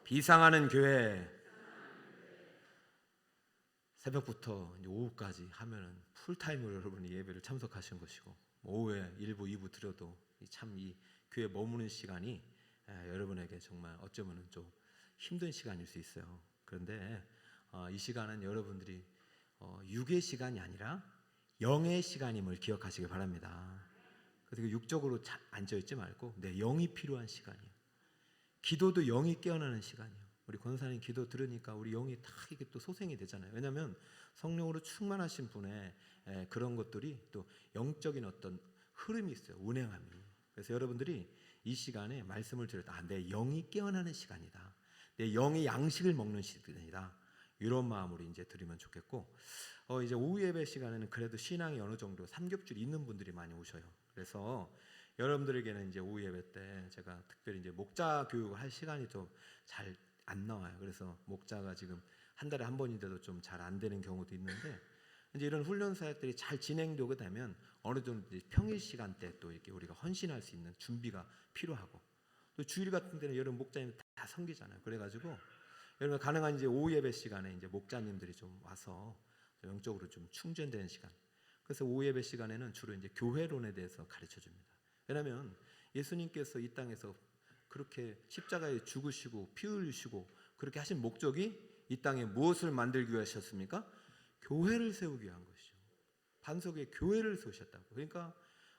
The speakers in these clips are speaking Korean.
비상하는 교회. 새벽부터 이제 오후까지 하면은 풀타임으로 여러분이 예배를 참석하시는 것이고, 오후에 1부, 2부 드려도 참 이 교회 머무는 시간이 여러분에게 정말 어쩌면은 좀 힘든 시간일 수 있어요. 그런데 이 시간은 여러분들이 육의 시간이 아니라 영의 시간임을 기억하시기 바랍니다. 그래서 육적으로 앉아있지 말고 내 영이 필요한 시간이에요. 기도도 영이 깨어나는 시간이에요. 우리 권사님 기도 들으니까 우리 영이 다 이게 또 소생이 되잖아요. 왜냐하면 성령으로 충만하신 분의 그런 것들이 또 영적인 어떤 흐름이 있어요. 운행함이. 그래서 여러분들이 이 시간에 말씀을 들을 때 내 영이 깨어나는 시간이다. 내 영이 양식을 먹는 시간이다. 이런 마음으로 이제 들으면 좋겠고, 이제 오후 예배 시간에는 그래도 신앙이 어느 정도 삼겹줄이 있는 분들이 많이 오셔요. 그래서 여러분들에게는 이제 오후 예배 때 제가 특별히 이제 목자 교육을 할 시간이 좀 잘 안 나와요. 그래서 목자가 지금 한 달에 한 번인데도 좀 잘 안 되는 경우도 있는데, 이제 이런 훈련 사역들이 잘 진행되게 되면 어느 정도 평일 시간대 또 이렇게 우리가 헌신할 수 있는 준비가 필요하고, 또 주일 같은 데는 여러분 목자님 다 섬기잖아요. 그래가지고 여러분 가능한 이제 오후 예배 시간에 이제 목자님들이 좀 와서 영적으로 좀 충전되는 시간. 그래서 오후 예배 시간에는 주로 이제 교회론에 대해서 가르쳐 줍니다. 왜냐하면 예수님께서 이 땅에서 그렇게 십자가에 죽으시고 피 흘리시고 그렇게 하신 목적이 이 땅에 무엇을 만들기 위하셨습니까? 교회를 세우기 위한 것이죠. 반석에 교회를 세우셨다고. 그러니까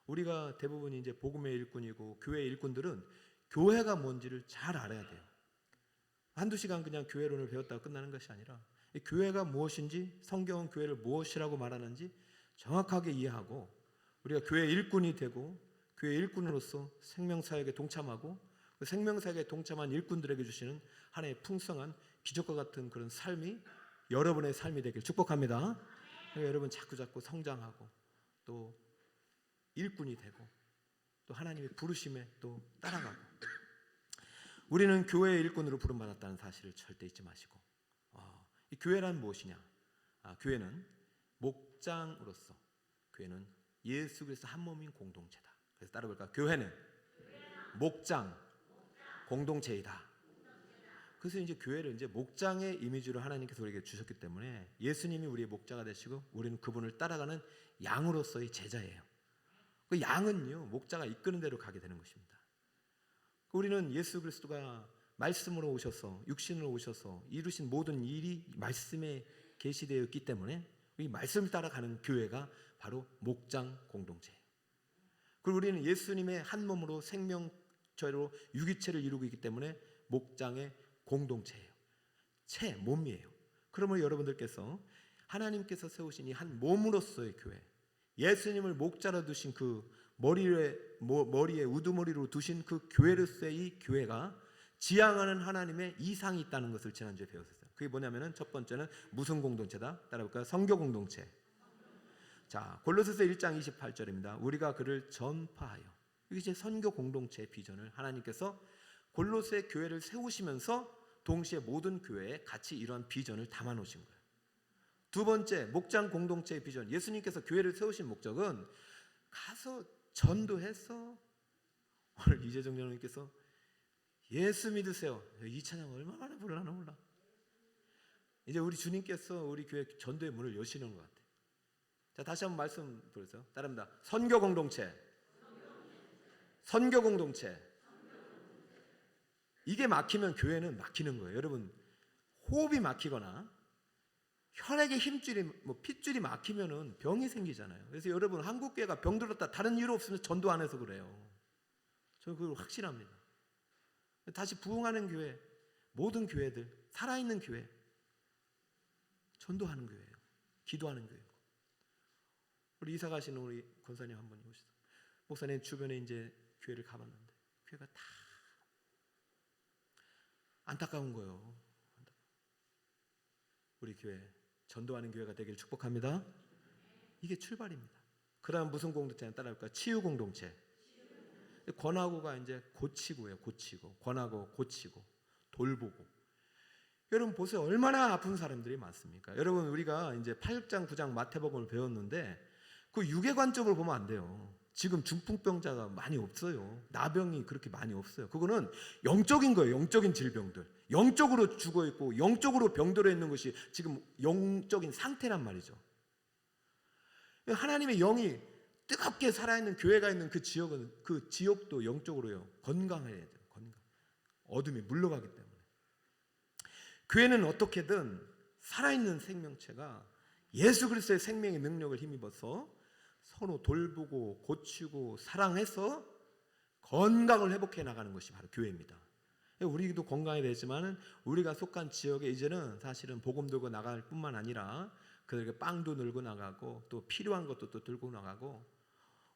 우리가 대부분 이제 복음의 일꾼이고 교회의 일꾼들은 교회가 뭔지를 잘 알아야 돼요. 한두 시간 그냥 교회론을 배웠다고 끝나는 것이 아니라 이 교회가 무엇인지, 성경은 교회를 무엇이라고 말하는지 정확하게 이해하고, 우리가 교회 일꾼이 되고 교회 일꾼으로서 생명사역에 동참하고 그 생명사역에 동참한 일꾼들에게 주시는 하나의 풍성한 기적과 같은 그런 삶이 여러분의 삶이 되길 축복합니다. 여러분 자꾸자꾸 성장하고 또 일꾼이 되고 또 하나님의 부르심에 또 따라가고, 우리는 교회의 일꾼으로 부름받았다는 사실을 절대 잊지 마시고, 이 교회란 무엇이냐? 교회는 목장으로서, 교회는 예수 그리스도 한 몸인 공동체다. 그래서 따라볼까요? 교회는 목장 공동체이다. 그래서 이제 교회를 이제 목장의 이미지로 하나님께서 우리에게 주셨기 때문에 예수님이 우리의 목자가 되시고 우리는 그분을 따라가는 양으로서의 제자예요. 그 양은요 목자가 이끄는 대로 가게 되는 것입니다. 우리는 예수 그리스도가 말씀으로 오셔서 육신으로 오셔서 이루신 모든 일이 말씀에 계시되어 있기 때문에 이 말씀을 따라가는 교회가 바로 목장 공동체예요. 그리고 우리는 예수님의 한 몸으로 생명체로 유기체를 이루고 있기 때문에 목장의 공동체예요. 몸이에요. 그러면 여러분들께서 하나님께서 세우신 이 한 몸으로서의 교회, 예수님을 목자로 두신 그 머리에 우두머리로 두신 그 교회로서의 이 교회가 지향하는 하나님의 이상이 있다는 것을 지난주에 배웠었어요. 그게 뭐냐면은 첫 번째는 무슨 공동체다? 따라볼까요? 선교 공동체. 자, 골로새서 1장 28절입니다. 우리가 그를 전파하여. 이게 이제 선교 공동체의 비전을 하나님께서 골로새 교회를 세우시면서 동시에 모든 교회에 같이 이러한 비전을 담아 놓으신 거예요. 두 번째, 목장 공동체의 비전. 예수님께서 교회를 세우신 목적은 가서 전도해서, 오늘 이재정 장로님께서 예수 믿으세요. 이 찬양 얼마나 불러나 몰라. 이제 우리 주님께서 우리 교회 전도의 문을 여시는 것 같아요. 자, 다시 한번 말씀 보세요. 따릅니다. 선교 공동체. 선교 공동체. 이게 막히면 교회는 막히는 거예요. 여러분, 호흡이 막히거나 혈액의 힘줄이 핏줄이 막히면은 병이 생기잖아요. 그래서 여러분 한국교회가 병들었다 다른 이유 없으면 전도 안 해서 그래요. 저는 그걸 확신합니다. 다시 부흥하는 교회, 모든 교회들, 살아있는 교회, 전도하는 교회예요. 기도하는 교회고. 우리 이사 가시는 우리 권사님 한 분이 오셨어요. 목사님 주변에 이제 교회를 가봤는데 교회가 다 안타까운 거예요. 우리 교회 전도하는 교회가 되기를 축복합니다. 이게 출발입니다. 그 다음 무슨 공동체는 따라할까요? 치유 공동체. 권하고가 이제 고치고예요. 고치고, 권하고, 고치고, 돌보고. 여러분 보세요. 얼마나 아픈 사람들이 많습니까? 여러분 우리가 이제 8장, 9장 마태복음을 배웠는데 그 육의 관점을 보면 안 돼요. 지금 중풍병자가 많이 없어요. 나병이 그렇게 많이 없어요. 그거는 영적인 거예요. 영적인 질병들. 영적으로 죽어 있고 영적으로 병들어 있는 것이 지금 영적인 상태란 말이죠. 하나님의 영이 뜨겁게 살아있는 교회가 있는 그 지역은, 그 지역도 영적으로요 건강해야 돼요. 건강. 어둠이 물러가기 때문에. 교회는 어떻게든 살아있는 생명체가 예수 그리스도의 생명의 능력을 힘입어서 서로 돌보고 고치고 사랑해서 건강을 회복해 나가는 것이 바로 교회입니다. 우리도 건강해야 되지만 우리가 속한 지역에 이제는 사실은 복음 들고 나갈 뿐만 아니라 그들에게 빵도 들고 나가고 또 필요한 것도 또 들고 나가고,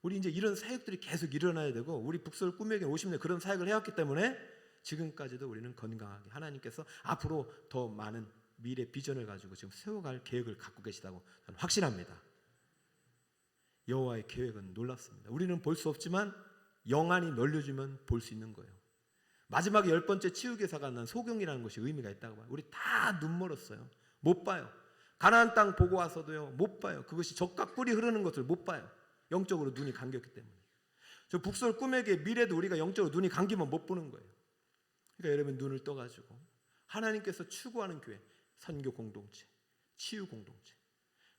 우리 이제 이런 사역들이 계속 일어나야 되고, 우리 북서울 꿈에게 50년 그런 사역을 해왔기 때문에 지금까지도 우리는 건강하게 하나님께서 앞으로 더 많은 미래 비전을 가지고 지금 세워갈 계획을 갖고 계시다고 저는 확신합니다. 여호와의 계획은 놀랍습니다. 우리는 볼 수 없지만 영안이 넓혀지면 볼 수 있는 거예요. 마지막에 10번째 치유교사가 난 소경이라는 것이 의미가 있다고 봐요. 우리 다 눈 멀었어요. 못 봐요. 가나안 땅 보고 와서도요 못 봐요. 그것이 적각 뿔이 흐르는 것을 못 봐요. 영적으로 눈이 감겼기 때문에. 저 북서울 꿈에게 미래도 우리가 영적으로 눈이 감기면 못 보는 거예요. 그러니까 여러분 눈을 떠가지고 하나님께서 추구하는 교회, 선교 공동체, 치유 공동체.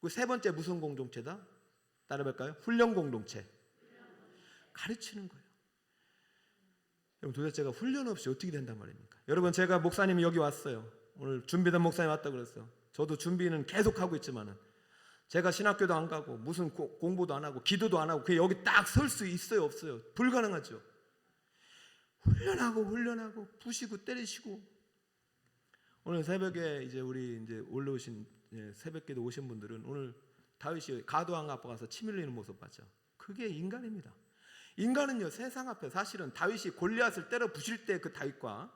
그 세 번째 무슨 공동체다? 따라볼까요? 훈련 공동체. 가르치는 거예요. 여러분 도대체가 훈련 없이 어떻게 된단 말입니까? 여러분 제가 목사님이 여기 왔어요. 오늘 준비된 목사님 왔다고 그랬어요. 저도 준비는 계속 하고 있지만은 제가 신학교도 안 가고 무슨 공부도 안 하고 기도도 안 하고 그냥 여기 딱 설 수 있어요 없어요? 불가능하죠. 훈련하고 부시고 때리시고. 오늘 새벽에 이제 우리 이제 올라오신 새벽기도 오신 분들은 오늘 다윗이 가도왕 앞에 가서 침 흘리는 모습 봤죠. 그게 인간입니다. 인간은요 세상 앞에 사실은 다윗이 골리앗을 때려 부실 때 그 다윗과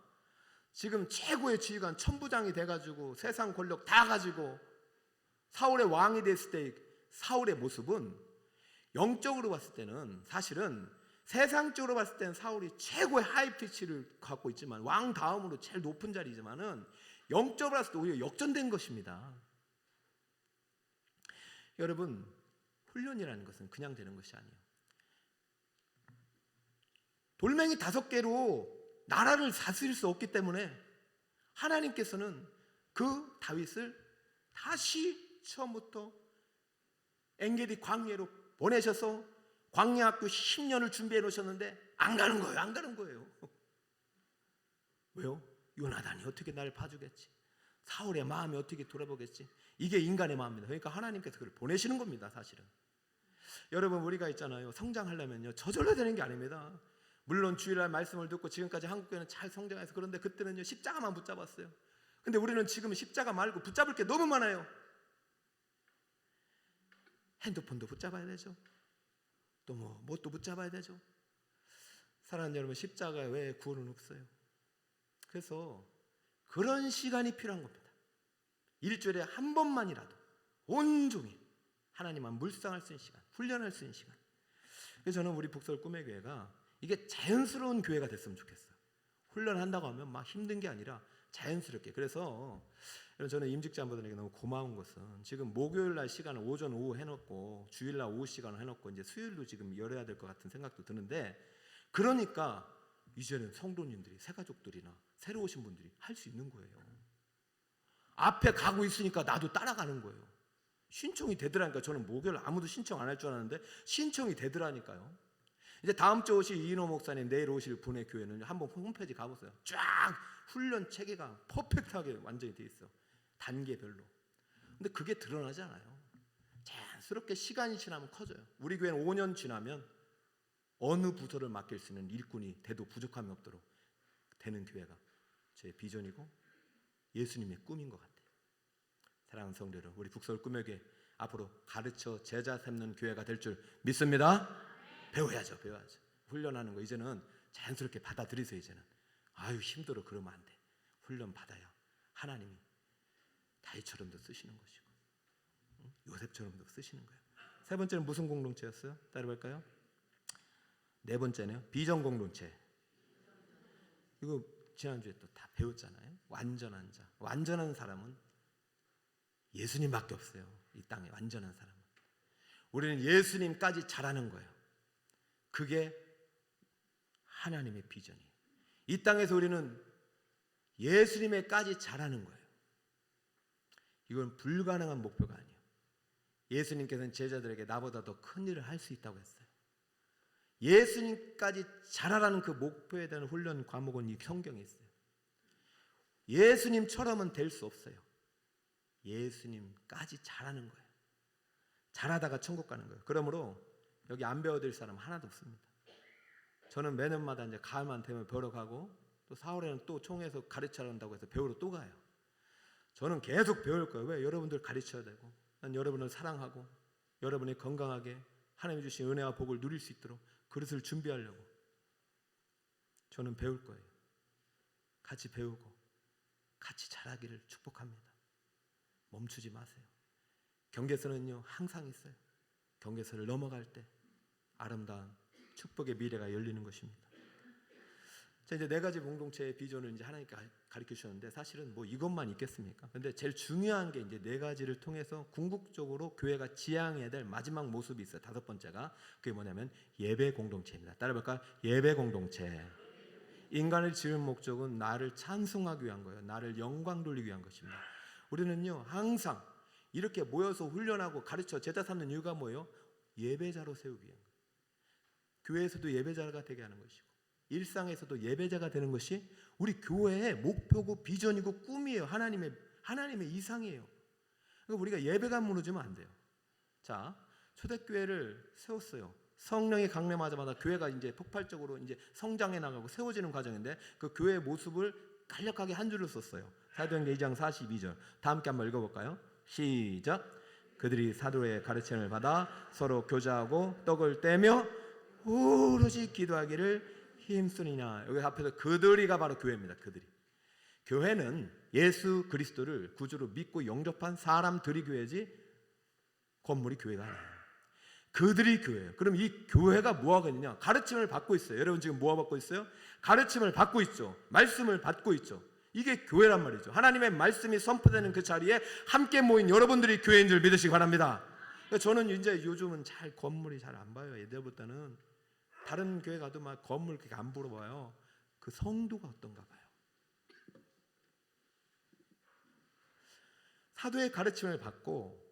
지금 최고의 지휘관 천부장이 돼가지고 세상 권력 다 가지고 사울의 왕이 됐을 때 사울의 모습은 영적으로 봤을 때는 사실은 세상적으로 봤을 때는 사울이 최고의 하이피치를 갖고 있지만 왕 다음으로 제일 높은 자리지만은 영적으로 봤을 때 오히려 역전된 것입니다. 여러분 훈련이라는 것은 그냥 되는 것이 아니에요. 돌멩이 5개로 나라를 다스릴 수 없기 때문에 하나님께서는 그 다윗을 다시 처음부터 엔게디 광야로 보내셔서 광야학교 10년을 준비해 놓으셨는데 안 가는 거예요. 왜요? 요나단이 어떻게 나를 봐주겠지? 사울의 마음이 어떻게 돌아보겠지? 이게 인간의 마음입니다. 그러니까 하나님께서 그를 보내시는 겁니다. 사실은 여러분 우리가 있잖아요, 성장하려면요 저절로 되는 게 아닙니다. 물론 주일날 말씀을 듣고 지금까지 한국교회는 잘 성장해서 그런데 그때는요 십자가만 붙잡았어요. 근데 우리는 지금 십자가 말고 붙잡을 게 너무 많아요. 핸드폰도 붙잡아야 되죠. 또 뭣도 붙잡아야 되죠. 사랑하는 여러분, 십자가 외에 구원은 없어요. 그래서 그런 시간이 필요한 겁니다. 일주일에 한 번만이라도 온종일 하나님만 물상할 수 있는 시간, 훈련할 수 있는 시간. 그래서 저는 우리 북서울 꿈의 교회가 이게 자연스러운 교회가 됐으면 좋겠어요. 훈련한다고 하면 막 힘든 게 아니라 자연스럽게. 그래서 저는 임직자분들에게 너무 고마운 것은 지금 목요일 날 시간을 오전 오후 해놓고 주일 날 오후 시간을 해놓고 이제 수요일도 지금 열어야 될 것 같은 생각도 드는데, 그러니까 이제는 성도님들이 새가족들이나 새로 오신 분들이 할 수 있는 거예요. 앞에 가고 있으니까 나도 따라가는 거예요. 신청이 되더라니까. 저는 목요일 아무도 신청 안 할 줄 알았는데 신청이 되더라니까요. 이제 다음 주 오실 이인호 목사님, 내일 오실 분의 교회는 한번 홈페이지 가보세요. 쫙 훈련 체계가 퍼펙트하게 완전히 돼 있어. 단계별로. 근데 그게 드러나지 않아요. 자연스럽게 시간이 지나면 커져요. 우리 교회는 5년 지나면 어느 부서를 맡길 수 있는 일꾼이 돼도 부족함이 없도록 되는 교회가 제 비전이고 예수님의 꿈인 것 같아요. 사랑하는 성도 여러분, 우리 북서울 꿈의 교회 앞으로 가르쳐 제자 삼는 교회가 될 줄 믿습니다. 배워야죠. 훈련하는 거 이제는 자연스럽게 받아들이세요. 이제는 아유 힘들어 그러면 안 돼. 훈련 받아야 하나님이 다윗처럼도 쓰시는 것이고 요셉처럼도 쓰시는 거예요. 세 번째는 무슨 공동체였어요? 따라볼까요? 네 번째네요. 비전 공동체. 이거 지난주에 또 다 배웠잖아요. 완전한 자. 완전한 사람은 예수님밖에 없어요. 이 땅에 완전한 사람은. 우리는 예수님까지 잘하는 거예요. 그게 하나님의 비전이에요. 이 땅에서 우리는 예수님에까지 자라는 거예요. 이건 불가능한 목표가 아니에요. 예수님께서는 제자들에게 나보다 더 큰 일을 할 수 있다고 했어요. 예수님까지 자라라는 그 목표에 대한 훈련 과목은 이 성경에 있어요. 예수님처럼은 될 수 없어요. 예수님까지 자라는 거예요. 자라다가 천국 가는 거예요. 그러므로 여기 안 배워드릴 사람 하나도 없습니다. 저는 매년마다 이제 가을만 되면 배우러 가고 또 4월에는 또 총회에서 가르쳐야 한다고 해서 배우러 또 가요. 저는 계속 배울 거예요. 왜? 여러분들 가르쳐야 되고, 난 여러분을 사랑하고 여러분이 건강하게 하나님이 주신 은혜와 복을 누릴 수 있도록 그릇을 준비하려고 저는 배울 거예요. 같이 배우고 같이 자라기를 축복합니다. 멈추지 마세요. 경계선은요 항상 있어요. 경계선을 넘어갈 때 아름다운 축복의 미래가 열리는 것입니다. 자, 이제 네 가지 공동체의 비전을 이제 하나님께 가르쳐 주셨는데 사실은 뭐 이것만 있겠습니까? 근데 제일 중요한 게 이제 네 가지를 통해서 궁극적으로 교회가 지향해야 될 마지막 모습이 있어요. 다섯 번째가 그게 뭐냐면 예배 공동체입니다. 따라볼까요? 예배 공동체. 인간을 지은 목적은 나를 찬송하기 위한 거예요. 나를 영광 돌리기 위한 것입니다. 우리는요 항상 이렇게 모여서 훈련하고 가르쳐 제자 삼는 이유가 뭐예요? 예배자로 세우기 위한 거예요. 교회에서도 예배자가 되게 하는 것이고 일상에서도 예배자가 되는 것이 우리 교회의 목표고 비전이고 꿈이에요. 하나님의 이상이에요. 그러니까 우리가 예배가 무너지면 안 돼요. 자, 초대교회를 세웠어요. 성령이 강림하자마자 교회가 이제 폭발적으로 이제 성장해 나가고 세워지는 과정인데 그 교회의 모습을 간략하게 한 줄을 썼어요. 사도행전 2장 42절. 다 함께 한번 읽어볼까요? 시작. 그들이 사도의 가르침을 받아 서로 교제하고 떡을 떼며 오로지 기도하기를 힘쓰니라. 여기 앞에서 그들이가 바로 교회입니다. 그들이. 교회는 예수 그리스도를 구주로 믿고 영접한 사람들이 교회지 건물이 교회가 아니에요. 그들이 교회예요. 그럼 이 교회가 뭐 하고 있느냐? 가르침을 받고 있어요. 여러분 지금 뭐 받고 있어요? 가르침을 받고 있죠. 말씀을 받고 있죠. 이게 교회란 말이죠. 하나님의 말씀이 선포되는 그 자리에 함께 모인 여러분들이 교회인 줄 믿으시기 바랍니다. 저는 이제 요즘은 잘 건물이 잘 안 봐요. 예전보다는 다른 교회 가도 막 건물 그렇게 안 보러 봐요. 그 성도가 어떤가 봐요. 사도의 가르침을 받고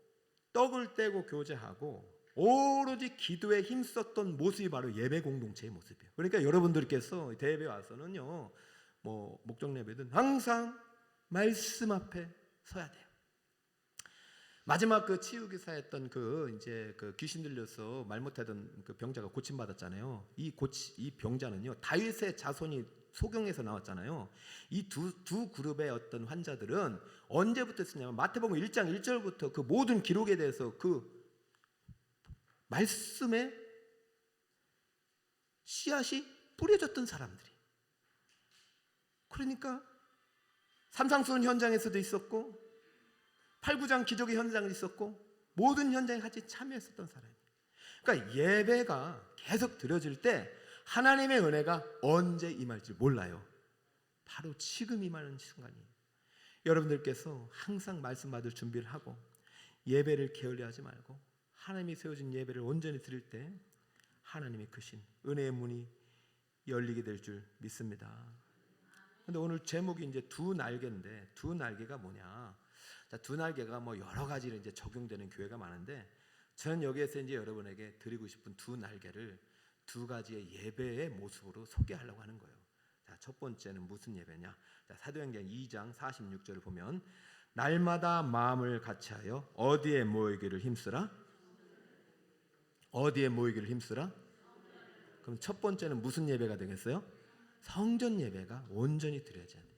떡을 떼고 교제하고 오로지 기도에 힘썼던 모습이 바로 예배 공동체의 모습이에요. 그러니까 여러분들께서 대회에 와서는요, 뭐 목적 예배든 항상 말씀 앞에 서야 돼요. 마지막 그 치유 기사였던 그 귀신 들려서 말 못하던 그 병자가 고침 받았잖아요. 이 병자는요 다윗의 자손이 소경에서 나왔잖아요. 이 두 그룹의 어떤 환자들은 언제부터 쓰냐면 마태복음 1장 1절부터 그 모든 기록에 대해서 그 말씀에 씨앗이 뿌려졌던 사람들이. 그러니까 산상수훈 현장에서도 있었고 8, 9장 기적의 현장이 있었고 모든 현장에 같이 참여했었던 사람이에요. 그러니까 예배가 계속 드려질 때 하나님의 은혜가 언제 임할지 몰라요. 바로 지금 임하는 순간이에요. 여러분들께서 항상 말씀 받을 준비를 하고 예배를 게을리하지 말고 하나님이 세워진 예배를 온전히 드릴 때 하나님이 크신 은혜의 문이 열리게 될 줄 믿습니다. 근데 오늘 제목이 이제 두 날개인데 두 날개가 뭐냐? 자, 두 날개가 뭐 여러 가지로 이제 적용되는 교회가 많은데 저는 여기에서 이제 여러분에게 드리고 싶은 두 날개를 두 가지의 예배의 모습으로 소개하려고 하는 거예요. 자, 첫 번째는 무슨 예배냐? 자, 사도행전 2장 46절을 보면 날마다 마음을 같이하여 어디에 모이기를 힘쓰라? 어디에 모이기를 힘쓰라? 그럼 첫 번째는 무슨 예배가 되겠어요? 성전 예배가 온전히 드려져야 돼요.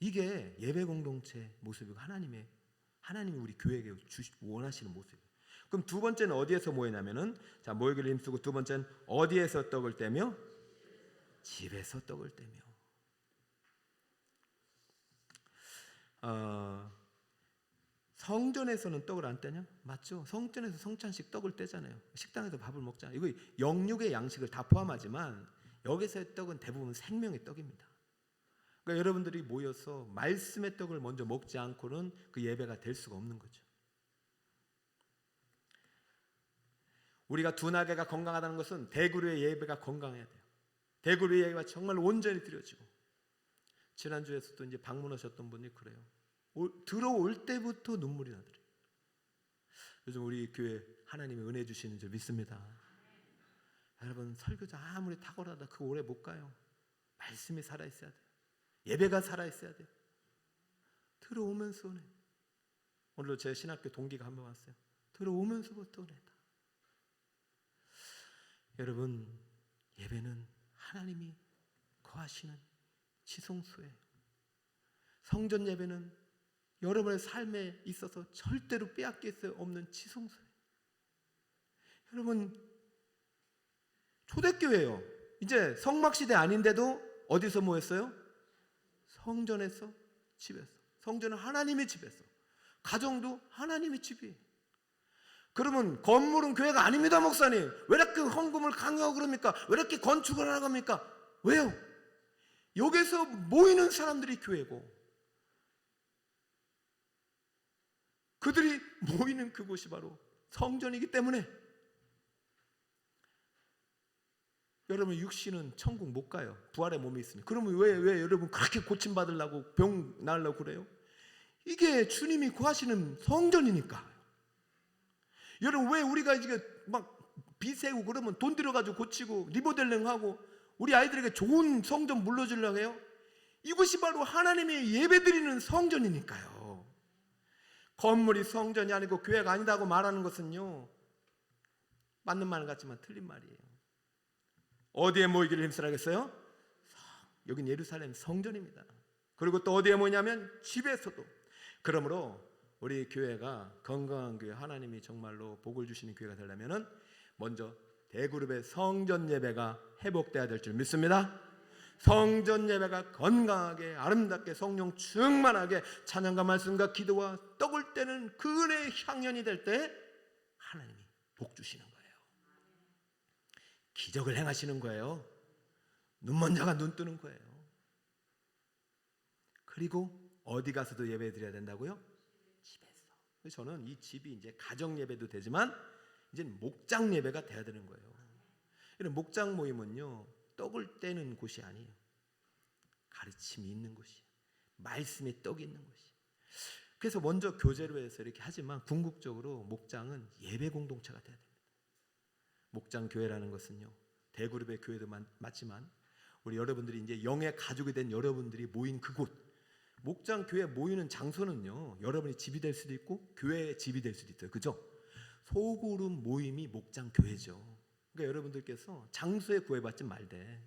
이게 예배 공동체 모습이고 하나님이 우리 교회에게 원하시는 모습이에요. 그럼 두 번째는 어디에서 모이냐면은 자, 모이기를 힘쓰고 두 번째는 어디에서 떡을 떼며? 집에서 떡을 떼며. 성전에서는 떡을 안 떼냐? 맞죠? 성전에서 성찬식 떡을 떼잖아요. 식당에서 밥을 먹잖아요. 이거 영육의 양식을 다 포함하지만 여기서의 떡은 대부분 생명의 떡입니다. 그러니까 여러분들이 모여서 말씀의 떡을 먼저 먹지 않고는 그 예배가 될 수가 없는 거죠. 우리가 둔하게가 건강하다는 것은 대구류의 예배가 건강해야 돼요. 대구류의 예배가 정말 온전히 드려지고, 지난주에서도 이제 방문하셨던 분이 그래요. 들어올 때부터 눈물이 나더래요. 요즘 우리 교회 하나님이 은혜 주시는 줄 믿습니다. 여러분, 설교자 아무리 탁월하다 그 오래 못 가요. 말씀이 살아있어야 돼요. 예배가 살아있어야 돼요. 들어오면서 은혜. 오늘도 제 신학교 동기가 한 번 왔어요. 들어오면서부터 은혜다. 여러분, 예배는 하나님이 거하시는 지성소예요. 성전 예배는 여러분의 삶에 있어서 절대로 빼앗길 수 없는 지성소예요. 여러분, 초대교회예요. 이제 성막시대 아닌데도 어디서 모였어요? 성전에서, 집에서. 성전은 하나님의 집에서. 가정도 하나님의 집이에요. 그러면 건물은 교회가 아닙니다, 목사님. 왜 이렇게 헌금을 강요하고 그럽니까? 왜 이렇게 건축을 하라고 합니까? 왜요? 여기서 모이는 사람들이 교회고, 그들이 모이는 그곳이 바로 성전이기 때문에 여러분, 육신은 천국 못 가요. 부활의 몸이 있으니. 그러면 왜 여러분 그렇게 고침받으려고 병 나으려고 그래요? 이게 주님이 구하시는 성전이니까. 여러분, 왜 우리가 이게 막 비세우고 그러면 돈 들여가지고 고치고 리모델링하고 우리 아이들에게 좋은 성전 물려주려고 해요? 이것이 바로 하나님이 예배드리는 성전이니까요. 건물이 성전이 아니고 교회가 아니다고 말하는 것은요, 맞는 말 같지만 틀린 말이에요. 어디에 모이기를 힘쓰라겠어요? 여긴 예루살렘 성전입니다. 그리고 또 어디에 모이냐면 집에서도. 그러므로 우리 교회가 건강한 교회, 하나님이 정말로 복을 주시는 교회가 되려면 먼저 대그룹의 성전 예배가 회복돼야 될 줄 믿습니다. 성전 예배가 건강하게 아름답게 성령 충만하게 찬양과 말씀과 기도와 떡을 떼는 그 은혜의 향연이 될 때 하나님이 복 주시는 거예요. 기적을 행하시는 거예요. 눈먼 자가 눈 뜨는 거예요. 그리고 어디 가서도 예배 드려야 된다고요? 집에서. 저는 이 집이 이제 가정 예배도 되지만 이제 목장 예배가 돼야 되는 거예요. 이런 목장 모임은요, 떡을 떼는 곳이 아니에요. 가르침이 있는 곳이에요. 말씀의 떡이 있는 곳이에요. 그래서 먼저 교제로 해서 이렇게 하지만 궁극적으로 목장은 예배 공동체가 돼야 됩니다. 목장 교회라는 것은요, 대그룹의 교회도 맞지만 우리 여러분들이 이제 영의 가족이 된 여러분들이 모인 그곳, 목장 교회 모이는 장소는요, 여러분이 집이 될 수도 있고 교회의 집이 될 수도 있어요. 그죠? 소그룹 모임이 목장 교회죠. 그러니까 여러분들께서 장소에 구애받지 말되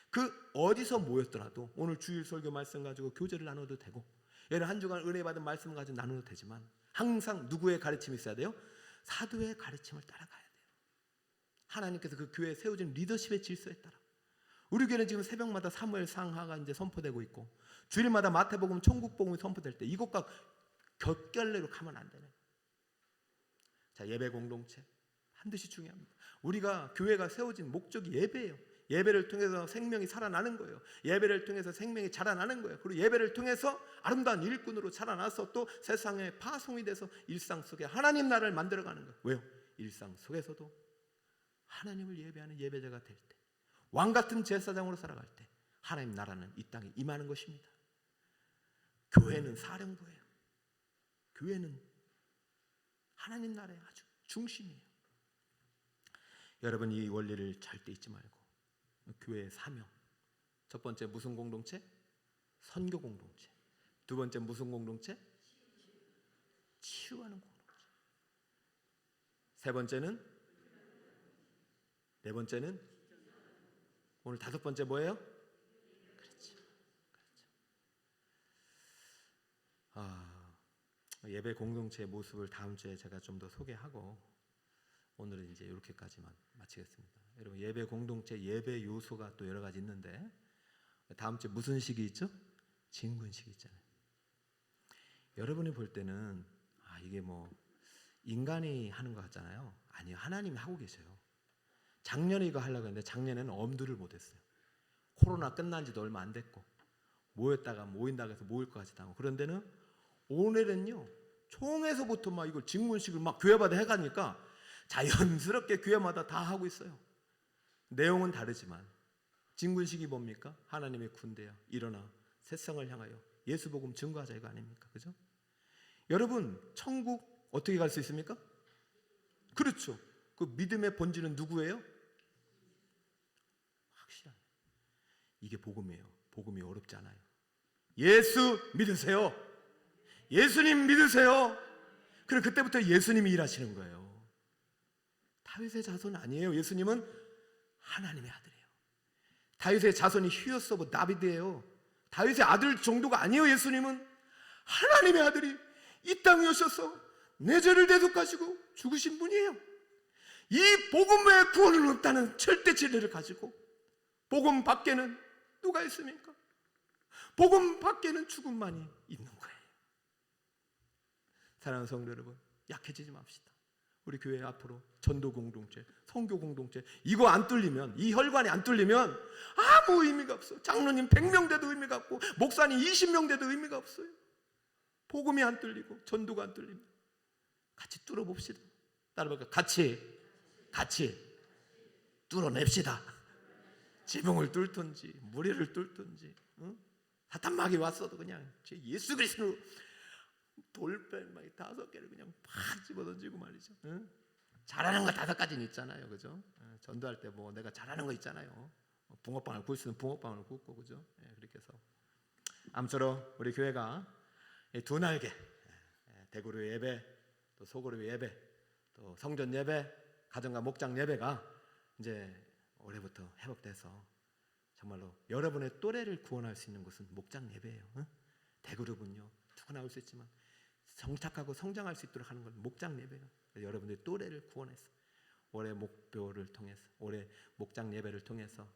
그 어디서 모였더라도 오늘 주일 설교 말씀 가지고 교제를 나눠도 되고, 여러분 한 주간 은혜 받은 말씀 가지고 나눠도 되지만 항상 누구의 가르침이 있어야 돼요? 사도의 가르침을 따라가야 돼요. 하나님께서 그 교회에 세워진 리더십의 질서에 따라. 우리 교회는 지금 새벽마다 사무엘 상하가 이제 선포되고 있고, 주일마다 마태복음, 천국복음이 선포될 때 이것과 곁결례로 가면 안 되는. 자, 예배 공동체 반드시 중요합니다. 우리가 교회가 세워진 목적이 예배예요. 예배를 통해서 생명이 살아나는 거예요. 예배를 통해서 생명이 자라나는 거예요. 그리고 예배를 통해서 아름다운 일꾼으로 자라나서 또 세상에 파송이 돼서 일상 속에 하나님 나라를 만들어가는 거예요. 왜요? 일상 속에서도 하나님을 예배하는 예배자가 될 때, 왕같은 제사장으로 살아갈 때 하나님 나라는 이 땅에 임하는 것입니다. 교회는 사령부예요. 교회는 하나님 나라의 아주 중심이에요. 여러분, 이 원리를 절대 잊지 말고 교회의 사명, 첫 번째 무슨 공동체? 선교 공동체. 두 번째 무슨 공동체? 치유하는 공동체. 세 번째는, 네 번째는, 오늘 다섯 번째 뭐예요? 그렇죠. 예배 공동체의 모습을 다음 주에 제가 좀 더 소개하고 오늘은 이제 이렇게까지만 마치겠습니다. 여러분, 예배 공동체, 예배 요소가 또 여러 가지 있는데 다음 주에 무슨 시기 있죠? 진군식이 있잖아요. 여러분이 볼 때는 이게 뭐 인간이 하는 것 같잖아요. 아니요, 하나님이 하고 계셔요. 작년에 이거 하려고 했는데 작년에는 엄두를 못했어요. 코로나 끝난 지도 얼마 안 됐고 모였다가 모인다고 해서 모일 것 같지도 않고, 그런데는 오늘은요, 총에서부터 막 이걸 직문식을 막 교회마다 해가니까 자연스럽게 교회마다 다 하고 있어요. 내용은 다르지만 진군식이 뭡니까? 하나님의 군대야 일어나 세상을 향하여 예수복음 증거하자 이거 아닙니까? 그죠? 여러분 천국 어떻게 갈 수 있습니까? 그렇죠. 그 믿음의 본질은 누구예요? 확실한. 이게 복음이에요. 복음이 어렵지 않아요. 예수 믿으세요. 예수님 믿으세요. 그럼 그때부터 예수님이 일하시는 거예요. 다윗의 자손 아니에요. 예수님은 하나님의 아들이에요. 다윗의 자손이 히어스 오브 다비드예요. 다윗의 아들 정도가 아니에요. 예수님은 하나님의 아들이 이 땅에 오셔서 내 죄를 대속하시고 죽으신 분이에요. 이 복음 외에 구원은 없다는 절대 진리를 가지고 복음 밖에는 누가 있습니까? 복음 밖에는 죽음만이 있는 거예요. 사랑하는 성도 여러분, 약해지지 맙시다. 우리 교회 앞으로 전도 공동체, 선교 공동체 이거 안 뚫리면, 이 혈관이 안 뚫리면 아무 의미가 없어요. 장로님 100명 돼도 의미가 없고 목사님 20명 돼도 의미가 없어요. 복음이 안 뚫리고 전도가 안 뚫리면 같이 뚫어봅시다. 따라볼까요? 같이 뚫어냅시다. 지붕을 뚫든지 무리를 뚫든지, 사탄 막이 왔어도 그냥 예수 그리스도 돌배 막 5개를 그냥 팍 집어던지고 말이죠. 잘하는 거 5가지는 있잖아요, 그죠? 전도할 때 뭐 내가 잘하는 거 있잖아요. 붕어빵을 구울 수 있으면 붕어빵을 굽고, 그죠? 그렇게 해서 아무쪼록 우리 교회가 두 날개, 대구로 예배, 또 소그룹 예배, 또 성전 예배, 가정과 목장 예배가 이제 올해부터 회복돼서 정말로 여러분의 또래를 구원할 수 있는 곳은 목장 예배예요. 대그룹은요 누구나 올 수 있지만 정착하고 성장할 수 있도록 하는 건 목장 예배예요. 여러분들의 또래를 구원해서 올해 목표를 통해서, 올해 목장 예배를 통해서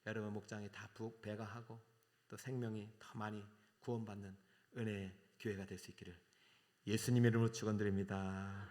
여러분 목장이 다 배가하고 또 생명이 더 많이 구원받는 은혜의 교회가 될 수 있기를 예수님의 이름으로 축원드립니다.